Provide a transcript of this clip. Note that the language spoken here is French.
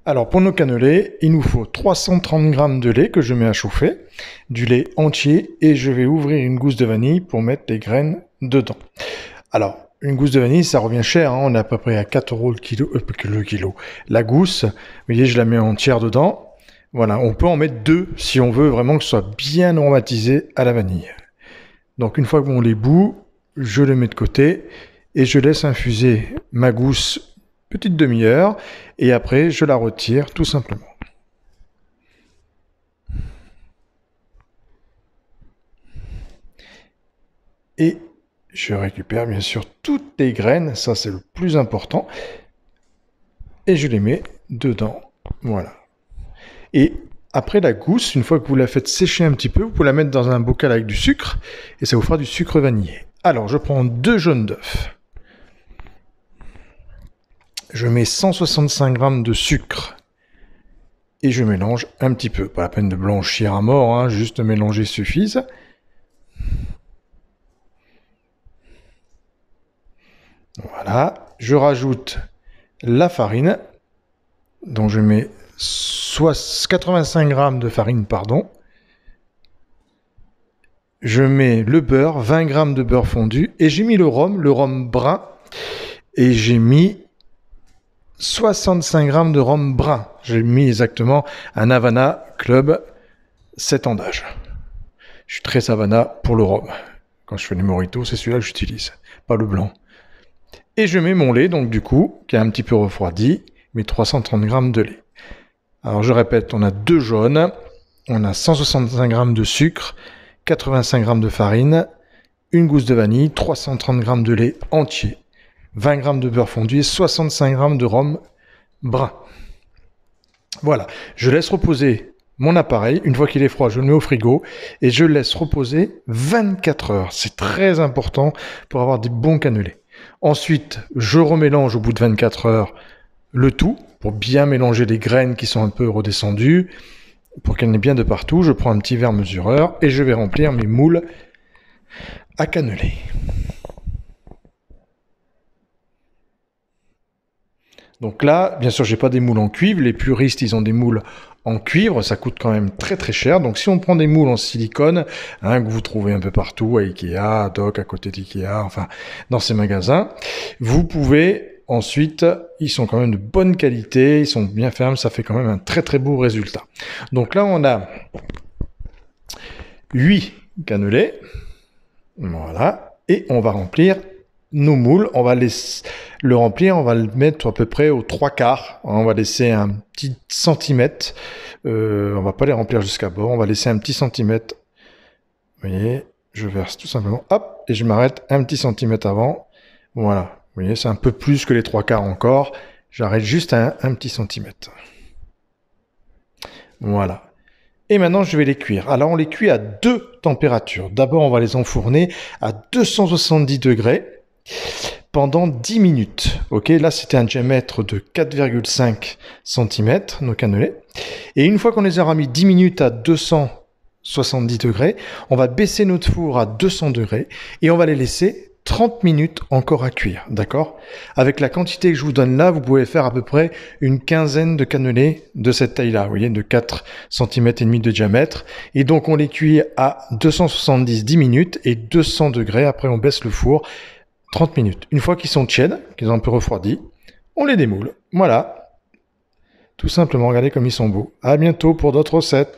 Alors pour nos cannelés, il nous faut 330 g de lait que je mets à chauffer, du lait entier, et je vais ouvrir une gousse de vanille pour mettre les graines dedans. Alors, une gousse de vanille, ça revient cher, hein, on est à peu près à 4 € le kilo. La gousse, vous voyez, je la mets entière dedans. Voilà, on peut en mettre 2 si on veut vraiment que ce soit bien aromatisé à la vanille. Donc une fois qu'on les bout, je les mets de côté et je laisse infuser ma gousse petite demi-heure, et après je la retire tout simplement. Et je récupère bien sûr toutes les graines, ça c'est le plus important, et je les mets dedans, voilà. Et après la gousse, une fois que vous la faites sécher un petit peu, vous pouvez la mettre dans un bocal avec du sucre, et ça vous fera du sucre vanillé. Alors je prends 2 jaunes d'œufs. Je mets 165 g de sucre et je mélange un petit peu. Pas la peine de blanchir à mort, hein, juste mélanger suffit. Voilà, je rajoute la farine, donc je mets 85 g de farine, pardon. Je mets le beurre, 20 g de beurre fondu, et j'ai mis le rhum brun, et j'ai mis 65 g de rhum brun. J'ai mis exactement un Havana Club 7 ans d'âge. Je suis très Havana pour le rhum. Quand je fais les mojitos, c'est celui-là que j'utilise, pas le blanc. Et je mets mon lait, donc du coup, qui est un petit peu refroidi, mes 330 g de lait. Alors je répète, on a 2 jaunes, on a 165 g de sucre, 85 g de farine, une gousse de vanille, 330 g de lait entier, 20 g de beurre fondu et 65 g de rhum brun. Voilà, je laisse reposer mon appareil. Une fois qu'il est froid, je le mets au frigo et je le laisse reposer 24 heures. C'est très important pour avoir des bons cannelés. Ensuite, je remélange au bout de 24 heures le tout pour bien mélanger les graines qui sont un peu redescendues, pour qu'elles n'aient bien de partout. Je prends un petit verre mesureur et je vais remplir mes moules à cannelés. Donc là, bien sûr, j'ai pas des moules en cuivre. Les puristes, ils ont des moules en cuivre. Ça coûte quand même très très cher. Donc si on prend des moules en silicone, hein, que vous trouvez un peu partout, à Ikea, à Doc, à côté d'Ikea, enfin, dans ces magasins, vous pouvez ensuite, ils sont quand même de bonne qualité, ils sont bien fermes, ça fait quand même un très très beau résultat. Donc là, on a 8 cannelés. Voilà. Et on va remplir nos moules, on va le remplir, on va le mettre à peu près aux 3/4. On va laisser un petit centimètre. On va pas les remplir jusqu'à bord, on va laisser un petit centimètre. Vous voyez, je verse tout simplement, hop, et je m'arrête un petit centimètre avant. Voilà, vous voyez, c'est un peu plus que les 3/4 encore. J'arrête juste à un petit centimètre. Voilà. Et maintenant, je vais les cuire. Alors, on les cuit à 2 températures. D'abord, on va les enfourner à 270 degrés pendant 10 minutes. Ok, là, c'était un diamètre de 4,5 cm, nos cannelés. Et une fois qu'on les aura mis 10 minutes à 270 degrés, on va baisser notre four à 200 degrés et on va les laisser 30 minutes encore à cuire, d'accord? Avec la quantité que je vous donne là, vous pouvez faire à peu près une quinzaine de cannelés de cette taille-là, vous voyez, de 4 cm et demi de diamètre. Et donc, on les cuit à 270 10 minutes et 200 degrés. Après, on baisse le four 30 minutes. Une fois qu'ils sont tièdes, qu'ils ont un peu refroidi, on les démoule. Voilà. Tout simplement, regardez comme ils sont beaux. À bientôt pour d'autres recettes.